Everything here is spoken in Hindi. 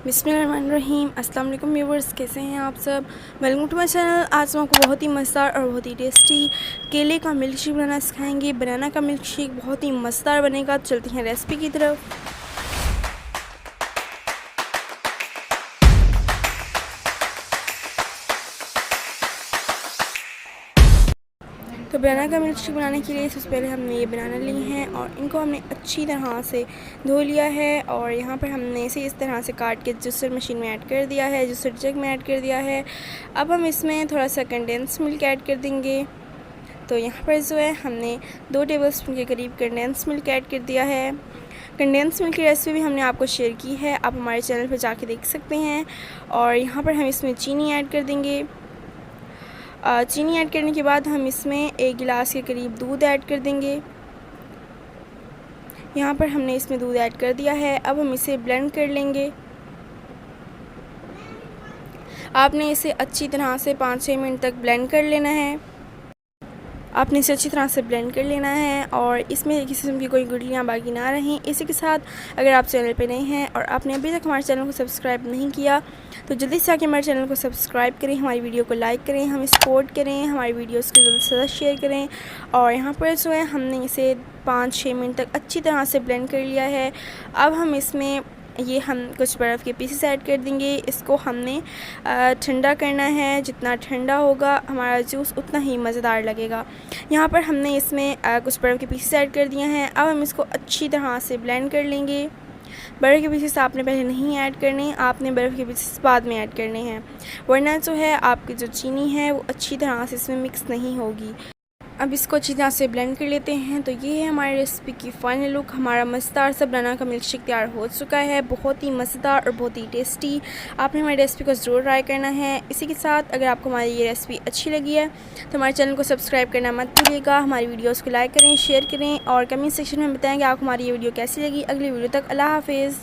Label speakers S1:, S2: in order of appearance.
S1: बिस्मिल्लाहिर्रहमानिर्रहीम। अस्सलाम वालेकुम व्यूवर्स, कैसे हैं आप सब। Welcome to my channel. आज हम आपको बहुत ही मज़ेदार और बहुत ही टेस्टी केले का मिल्क शेक बनाना सिखाएंगे। बनाना का मिल्क शेक बहुत ही मज़ेदार बनेगा। चलते हैं रेसिपी की तरफ। तो बनाना का मिल्क शेक बनाने के लिए सबसे पहले हमने ये बनाना ली हैं और इनको हमने अच्छी तरह से धो लिया है और यहाँ पर हमने इसे इस तरह से काट के जूसर मशीन में ऐड कर दिया है, जूसर जग में ऐड कर दिया है। अब हम इसमें थोड़ा सा कंडेंस मिल्क ऐड कर देंगे। तो यहाँ पर जो है हमने 2 टेबलस्पून के करीब कंडेंस मिल्क ऐड कर दिया है। कंडेंस मिल्क की रेसिपी भी हमने आपको शेयर की है, आप हमारे चैनल पर जाके देख सकते हैं। और यहाँ पर हम इसमें चीनी ऐड कर देंगे। चीनी ऐड करने के बाद हम इसमें 1 गिलास के करीब दूध ऐड कर देंगे। यहाँ पर हमने इसमें दूध ऐड कर दिया है। अब हम इसे ब्लेंड कर लेंगे। आपने इसे अच्छी तरह से 5-6 मिनट तक ब्लेंड कर लेना है। आपने इसे अच्छी तरह से ब्लेंड कर लेना है और इसमें किसी किस्म की कोई गुठलियाँ बाकी ना रहें। इसी के साथ अगर आप चैनल पे नए हैं और आपने अभी तक हमारे चैनल को सब्सक्राइब नहीं किया तो जल्दी से आके हमारे चैनल को सब्सक्राइब करें, हमारी वीडियो को लाइक करें, हमें सपोर्ट करें, हमारी वीडियोस को ज़्यादा से ज़्यादा शेयर करें। और यहाँ पर जो है हमने इसे 5-6 मिनट तक अच्छी तरह से ब्लेंड कर लिया है। अब हम इसमें हम कुछ बर्फ़ के पीसेस ऐड कर देंगे। इसको हमने ठंडा करना है। जितना ठंडा होगा हमारा जूस उतना ही मज़ेदार लगेगा। यहाँ पर हमने इसमें कुछ बर्फ़ के पीसेस ऐड कर दिए हैं। अब हम इसको अच्छी तरह से ब्लेंड कर लेंगे। बर्फ़ के पीसेस आपने पहले नहीं ऐड करने, आपने बर्फ़ के पीसेस बाद में ऐड करने हैं, वरना जो है आपकी जो चीनी है वो अच्छी तरह से इसमें मिक्स नहीं होगी। अब इसको अच्छी तरह से ब्लेंड कर लेते हैं। तो ये है हमारी रेसिपी की फ़ाइनल लुक। हमारा मज़ेदार सा बनाना का मिल्क शेक तैयार हो चुका है। बहुत ही मज़ेदार और बहुत ही टेस्टी। आपने हमारी रेसिपी को ज़रूर ट्राई करना है। इसी के साथ अगर आपको हमारी ये रेसिपी अच्छी लगी है तो हमारे चैनल को सब्सक्राइब करना मत भूलिएगा। हमारी वीडियोज़ को लाइक करें, शेयर करें और कमेंट सेक्शन में बताएँ कि आपको हमारी ये वीडियो कैसी लगी। अगली वीडियो तक अल्लाह हाफ़िज़।